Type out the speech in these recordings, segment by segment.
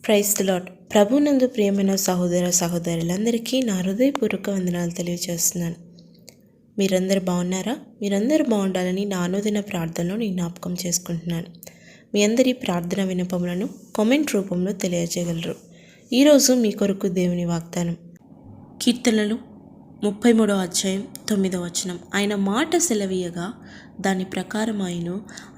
Praise the lord. ప్రభునందు ప్రియమైన సహోదర సహోదరులందరికీ నా హృదయపూర్వక వందనాలు తెలియజేస్తున్నాను. మీరందరూ బాగున్నారా? మీరందరూ బాగుండాలని నా అనుదిన ప్రార్థనలో నేను జ్ఞాపకం చేసుకుంటున్నాను. మీ అందరి ప్రార్థన విన్నపములను కామెంట్ రూపంలో తెలియజేయగలరు. ఈరోజు మీ కొరకు దేవుని వాగ్దానం, కీర్తనలు 33వ అధ్యాయం 9వ వచనం. ఆయన మాట సెలవీయగా దాని ప్రకారం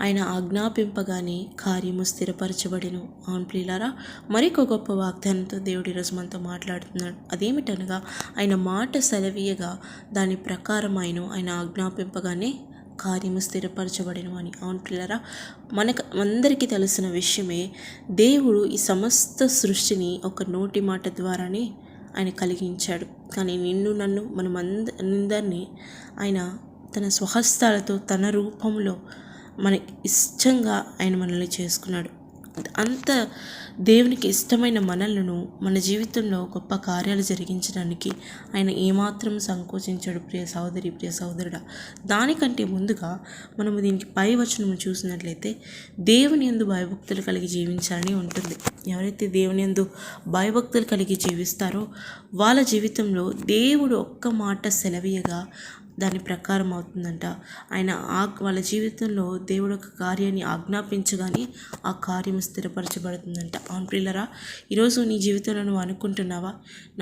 ఆయన ఆజ్ఞాపింపగానే కార్యము స్థిరపరచబడిను. అవును ప్రియులారా, మరొక గొప్ప వాగ్దానంతో దేవుడు ఈరోజు మనతో మాట్లాడుతున్నాడు. అదేమిటనగా, ఆయన మాట సెలవీయగా దాని ప్రకారం ఆయన ఆజ్ఞాపింపగానే కార్యము స్థిరపరచబడిను అని. అవును ప్రియులారా, అందరికీ తెలిసిన విషయమే, దేవుడు ఈ సమస్త సృష్టిని ఒక నోటి మాట ద్వారానే ఆయన కలిగించాడు. కానీ నిన్ను నన్ను అందరినీ ఆయన తన స్వహస్తాలతో తన రూపంలో మనకి ఇష్టంగా ఆయన మనల్ని చేసుకున్నాడు. అంత దేవునికి ఇష్టమైన మనలను మన జీవితంలో గొప్ప కార్యాలు జరిగించడానికి ఆయన ఏమాత్రం సంకోచించాడు. ప్రియ సహోదరి, ప్రియ సహోదరుడా, దానికంటే ముందుగా మనము దీనికి పై వచనం చూసినట్లయితే, దేవుని యందు భయభక్తులు కలిగి జీవించాలని ఉంటుంది. ఎవరైతే దేవుని యందు భయభక్తులు కలిగి జీవిస్తారో వాళ్ళ జీవితంలో దేవుడు ఒక్క మాట సెలవీయగా దాని ప్రకారం అవుతుందంట. ఆయన వాళ్ళ జీవితంలో దేవుడు ఒక కార్యాన్ని ఆజ్ఞాపించగానే ఆ కార్యం స్థిరపరచబడుతుందంట. అవును ప్రియులరా, ఈరోజు నీ జీవితంలో నువ్వు అనుకుంటున్నావా,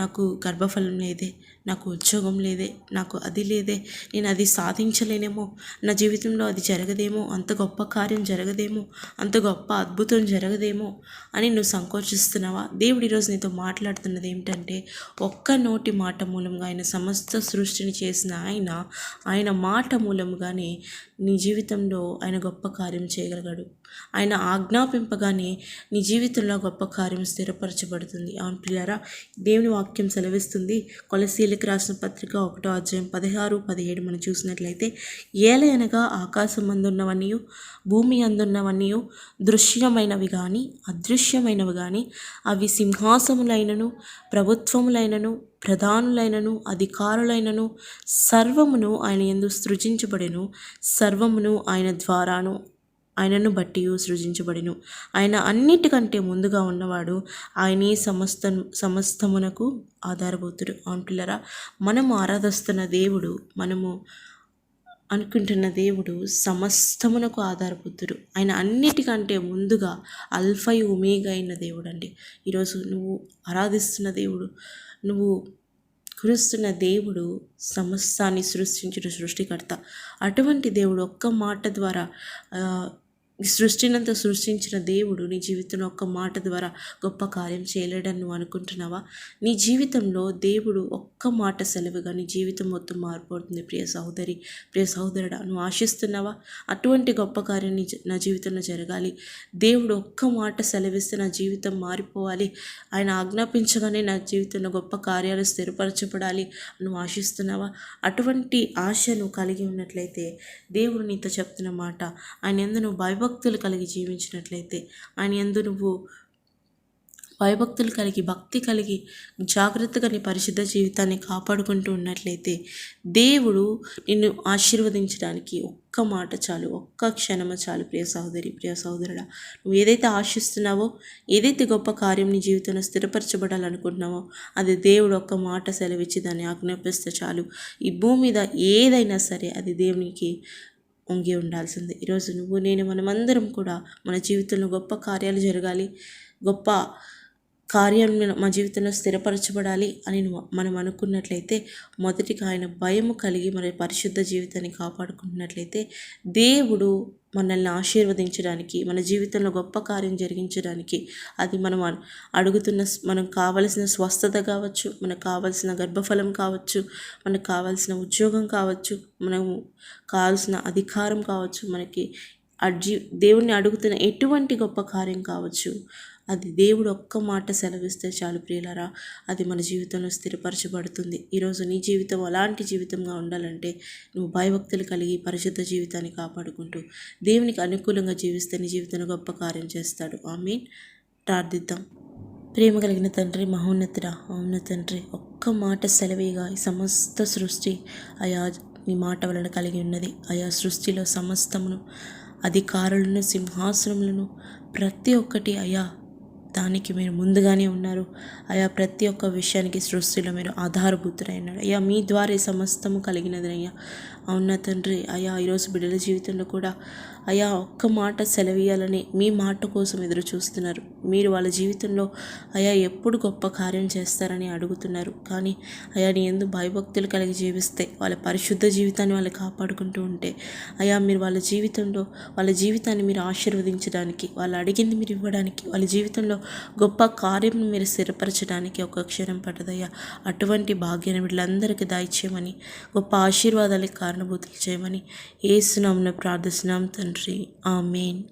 నాకు గర్భఫలం లేదే, నాకు ఉద్యోగం లేదే, నాకు అది లేదే, నేను అది సాధించలేనేమో, నా జీవితంలో అది జరగదేమో, అంత గొప్ప కార్యం జరగదేమో, అంత గొప్ప అద్భుతం జరగదేమో అని నువ్వు సంకోచిస్తున్నావా? దేవుడు ఈరోజు నీతో మాట్లాడుతున్నది ఏమిటంటే, ఒక్క నోటి మాట మూలంగా ఆయన సమస్త సృష్టిని చేసిన ఆయన మాట మూలంగానే నీ జీవితంలో ఆయన గొప్ప కార్యం చేయగలిగాడు. ఆయన ఆజ్ఞాపింపగానే నీ జీవితంలో గొప్ప కార్యం స్థిరపరచబడుతుంది. అవును ప్రియారా, దేవుని వాక్యం సెలవిస్తుంది. కొలసీలకు రాసిన పత్రిక 1వ అధ్యాయం 16-17 మనం చూసినట్లయితే, ఏలయనగా ఆకాశం అందున్నవన్నీయు భూమి అందున్నవన్నీ దృశ్యమైనవి కానీ అదృశ్యమైనవి కానీ, అవి సింహాసములైనను ప్రభుత్వములైనను ప్రధానులైనను అధికారులైనను సర్వమును ఆయన యందు సృజించబడెను. సర్వమును ఆయన ద్వారాను ఆయనను బట్టి సృజించబడిను. ఆయన అన్నిటికంటే ముందుగా ఉన్నవాడు. ఆయనే సమస్తమునకు ఆధారభూతుడు. అవును పిల్లరా, మనము ఆరాధిస్తున్న దేవుడు, మనము అనుకుంటున్న దేవుడు సమస్తమునకు ఆధారభూతుడు. ఆయన అన్నిటికంటే ముందుగా అల్ఫా ఒమేగా అయిన దేవుడు అండి. ఈరోజు నువ్వు ఆరాధిస్తున్న దేవుడు, నువ్వు కురుస్తున్న దేవుడు సమస్తాన్ని సృష్టించిన సృష్టికర్త. అటువంటి దేవుడు ఒక్క మాట ద్వారా సృష్టినంతా సృష్టించిన దేవుడు నీ జీవితంలో ఒక్క మాట ద్వారా గొప్ప కార్యం చేయలేడని నువ్వు అనుకుంటున్నావా? నీ జీవితంలో దేవుడు ఒక్క మాట సెలవుగా నీ జీవితం మొత్తం మారిపోతుంది. ప్రియ సహోదరి, ప్రియ సహోదరుడా, నువ్వు ఆశిస్తున్నావా అటువంటి గొప్ప కార్యం నా జీవితంలో జరగాలి, దేవుడు ఒక్క మాట సెలవిస్తే నా జీవితం మారిపోవాలి, ఆయన ఆజ్ఞాపించగానే నా జీవితంలో గొప్ప కార్యాలు స్థిరపరచబడాలి నువ్వు ఆశిస్తున్నావా? అటువంటి ఆశ నువ్వు కలిగి ఉన్నట్లయితే దేవుడు నీతో చెప్తున్న మాట, ఆయన యందు నువ్వు భయభక్తులు కలిగి జీవించినట్లయితే, ఆయన యందు నువ్వు భయభక్తులు కలిగి భక్తి కలిగి జాగ్రత్తగా నీ పరిశుద్ధ జీవితాన్ని కాపాడుకుంటూ ఉన్నట్లయితే దేవుడు నిన్ను ఆశీర్వదించడానికి ఒక్క మాట చాలు, ఒక్క క్షణము చాలు. ప్రియ సహోదరి, ప్రియ సహోదరుడా, నువ్వు ఏదైతే ఆశిస్తున్నావో, ఏదైతే గొప్ప కార్యం నీ జీవితంలో స్థిరపరచబడాలనుకుంటున్నావో, అది దేవుడు ఒక్క మాట సెలవిచ్చి దాన్ని ఆజ్ఞాపిస్తే చాలు. ఈ భూమి మీద ఏదైనా సరే అది దేవునికి వంగి ఉండాల్సిందే. ఈరోజు నువ్వు నేను మనమందరం కూడా మన జీవితంలో గొప్ప కార్యాలు జరగాలి, గొప్ప కార్యం మా జీవితంలో స్థిరపరచబడాలి అని మనం అనుకున్నట్లయితే, మొదటిగా ఆయన భయము కలిగి మన పరిశుద్ధ జీవితాన్ని కాపాడుకుంటున్నట్లయితే దేవుడు మనల్ని ఆశీర్వదించడానికి, మన జీవితంలో గొప్ప కార్యం జరిగించడానికి, అది మనం అడుగుతున్న మనకు కావలసిన స్వస్థత కావచ్చు, మనకు కావలసిన గర్భఫలం కావచ్చు, మనకు కావలసిన ఉద్యోగం కావచ్చు, మనము కావలసిన అధికారం కావచ్చు, మనకి దేవుణ్ణి అడుగుతున్న ఎటువంటి గొప్ప కార్యం కావచ్చు, అది దేవుడు ఒక్క మాట సెలవిస్తే చాలు ప్రియులారా, అది మన జీవితంలో స్థిరపరచబడుతుంది. ఈరోజు నీ జీవితం అలాంటి జీవితంగా ఉండాలంటే నువ్వు భయభక్తులు కలిగి పరిశుద్ధ జీవితాన్ని కాపాడుకుంటూ దేవునికి అనుకూలంగా జీవిస్తే నీ జీవితంలో గొప్ప కార్యం చేస్తాడు. ఆమేన్. ప్రార్థిద్దాం. ప్రేమ కలిగిన తండ్రి, మహోన్నతుడా, అవున తండ్రి, ఒక్క మాట సెలవేగా ఈ సమస్త సృష్టి అయా నీ మాట వలన కలిగి ఉన్నది. ఆయా సృష్టిలో సమస్తమును, అధికారులను, సింహాసనములను, ప్రతి ఒక్కటి అయా దానికి మీరు ముందుగానే ఉన్నారు అయా. ప్రతి ఒక్క విషయానికి సృష్టిలో మీరు ఆధారభూతులైనాడు అయ్యా. మీ ద్వారా సమస్తము కలిగినదయ్యా. అవునా తండ్రి అయ్యా. ఈరోజు బిడ్డల జీవితంలో కూడా అయ్యా ఒక్క మాట సెలవీయాలని మీ మాట కోసం ఎదురు చూస్తున్నారు. మీరు వాళ్ళ జీవితంలో అయ్యా ఎప్పుడు గొప్ప కార్యం చేస్తారని అడుగుతున్నారు. కానీ అయ్యా నీ యందు భయభక్తులు కలిగి జీవిస్తే వాళ్ళ పరిశుద్ధ జీవితాన్ని వాళ్ళు కాపాడుకుంటూ ఉంటే అయ్యా మీరు వాళ్ళ జీవితాన్ని మీరు ఆశీర్వదించడానికి, వాళ్ళు అడిగింది మీరు ఇవ్వడానికి, వాళ్ళ జీవితంలో గొప్ప కార్యం మీరు స్థిరపరచడానికి ఒక క్షణం పట్టదయ్యా. అటువంటి భాగ్యాన్ని వీళ్ళందరికీ దయచేయమని, గొప్ప ఆశీర్వాదాలకు కారణభూతులు చేయమని యేసు నామమున ప్రార్థిస్తున్నాం తండ్రి. ఆమేన్.